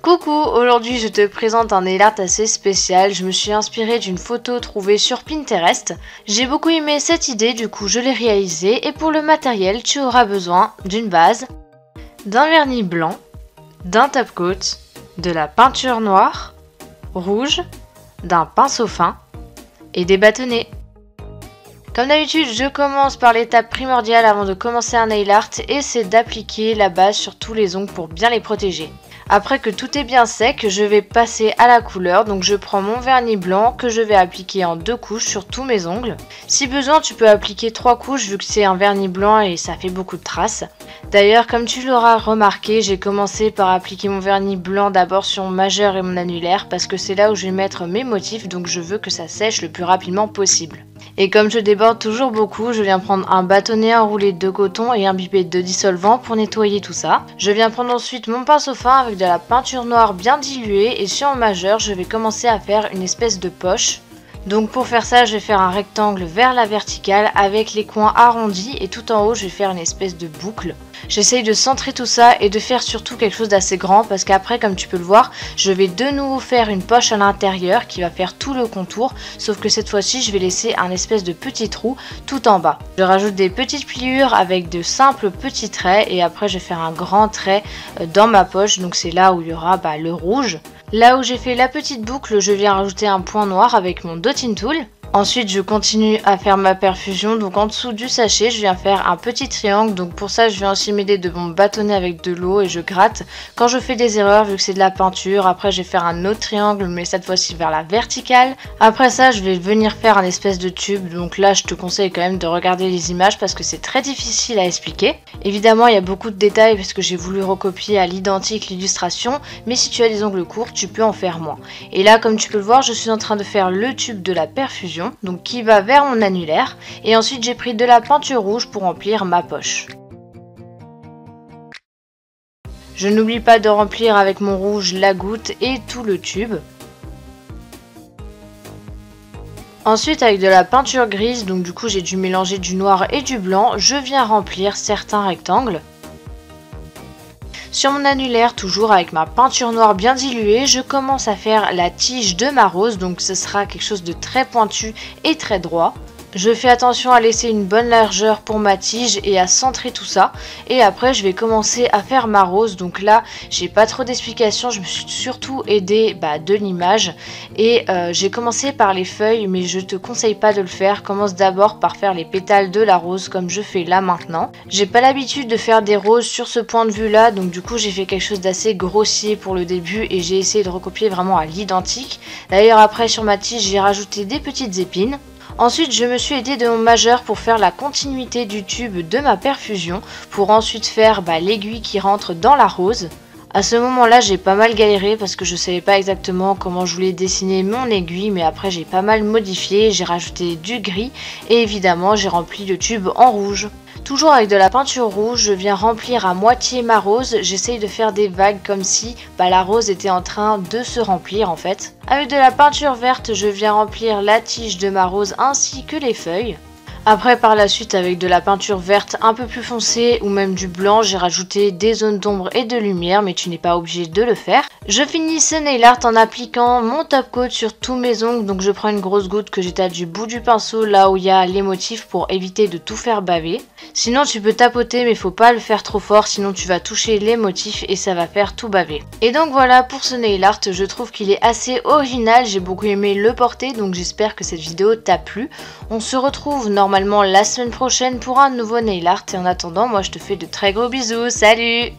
Coucou, aujourd'hui je te présente un nail art assez spécial. Je me suis inspirée d'une photo trouvée sur Pinterest. J'ai beaucoup aimé cette idée, du coup je l'ai réalisée. Et pour le matériel, tu auras besoin d'une base, d'un vernis blanc, d'un top coat, de la peinture noire, rouge, d'un pinceau fin et des bâtonnets. Comme d'habitude, je commence par l'étape primordiale avant de commencer un nail art et c'est d'appliquer la base sur tous les ongles pour bien les protéger. Après que tout est bien sec, je vais passer à la couleur, donc je prends mon vernis blanc que je vais appliquer en 2 couches sur tous mes ongles. Si besoin, tu peux appliquer 3 couches vu que c'est un vernis blanc et ça fait beaucoup de traces. D'ailleurs, comme tu l'auras remarqué, j'ai commencé par appliquer mon vernis blanc d'abord sur mon majeur et mon annulaire parce que c'est là où je vais mettre mes motifs, donc je veux que ça sèche le plus rapidement possible. Et comme je déborde toujours beaucoup, je viens prendre un bâtonnet enroulé de coton et un pipette de dissolvant pour nettoyer tout ça. Je viens prendre ensuite mon pinceau fin avec de la peinture noire bien diluée et sur mon majeur, je vais commencer à faire une espèce de poche. Donc pour faire ça, je vais faire un rectangle vers la verticale avec les coins arrondis et tout en haut, je vais faire une espèce de boucle. J'essaye de centrer tout ça et de faire surtout quelque chose d'assez grand parce qu'après, comme tu peux le voir, je vais de nouveau faire une poche à l'intérieur qui va faire tout le contour, sauf que cette fois-ci, je vais laisser un espèce de petit trou tout en bas. Je rajoute des petites pliures avec de simples petits traits et après, je vais faire un grand trait dans ma poche, donc c'est là où il y aura le rouge. Là où j'ai fait la petite boucle, je viens rajouter un point noir avec mon dotting tool. Ensuite, je continue à faire ma perfusion. Donc en dessous du sachet, je viens faire un petit triangle. Donc pour ça, je viens aussi m'aider de mon bâtonnet avec de l'eau et je gratte. Quand je fais des erreurs, vu que c'est de la peinture, après je vais faire un autre triangle, mais cette fois-ci vers la verticale. Après ça, je vais venir faire un espèce de tube. Donc là, je te conseille quand même de regarder les images parce que c'est très difficile à expliquer. Évidemment, il y a beaucoup de détails parce que j'ai voulu recopier à l'identique l'illustration. Mais si tu as des ongles courts, tu peux en faire moins. Et là, comme tu peux le voir, je suis en train de faire le tube de la perfusion. Donc qui va vers mon annulaire et ensuite j'ai pris de la peinture rouge pour remplir ma poche. Je n'oublie pas de remplir avec mon rouge la goutte et tout le tube. Ensuite avec de la peinture grise, donc du coup j'ai dû mélanger du noir et du blanc, je viens remplir certains rectangles. Sur mon annulaire, toujours avec ma peinture noire bien diluée, je commence à faire la tige de ma rose, donc ce sera quelque chose de très pointu et très droit. Je fais attention à laisser une bonne largeur pour ma tige et à centrer tout ça. Et après, je vais commencer à faire ma rose. Donc là, j'ai pas trop d'explications. Je me suis surtout aidée de l'image. Et j'ai commencé par les feuilles, mais je te conseille pas de le faire. Commence d'abord par faire les pétales de la rose comme je fais là maintenant. J'ai pas l'habitude de faire des roses sur ce point de vue là. Donc du coup, j'ai fait quelque chose d'assez grossier pour le début. Et j'ai essayé de recopier vraiment à l'identique. D'ailleurs, après sur ma tige, j'ai rajouté des petites épines. Ensuite, je me suis aidée de mon majeur pour faire la continuité du tube de ma perfusion, pour ensuite faire l'aiguille qui rentre dans la rose. À ce moment-là, j'ai pas mal galéré parce que je savais pas exactement comment je voulais dessiner mon aiguille, mais après j'ai pas mal modifié, j'ai rajouté du gris et évidemment j'ai rempli le tube en rouge. Toujours avec de la peinture rouge, je viens remplir à moitié ma rose. J'essaye de faire des vagues comme si la rose était en train de se remplir en fait. Avec de la peinture verte, je viens remplir la tige de ma rose ainsi que les feuilles. Après par la suite avec de la peinture verte un peu plus foncée ou même du blanc, j'ai rajouté des zones d'ombre et de lumière mais tu n'es pas obligé de le faire. Je finis ce nail art en appliquant mon top coat sur tous mes ongles, donc je prends une grosse goutte que j'étale du bout du pinceau là où il y a les motifs pour éviter de tout faire baver. Sinon tu peux tapoter mais faut pas le faire trop fort sinon tu vas toucher les motifs et ça va faire tout baver. Et donc voilà pour ce nail art, je trouve qu'il est assez original, j'ai beaucoup aimé le porter donc j'espère que cette vidéo t'a plu. On se retrouve normalement la semaine prochaine pour un nouveau nail art et en attendant moi je te fais de très gros bisous, salut!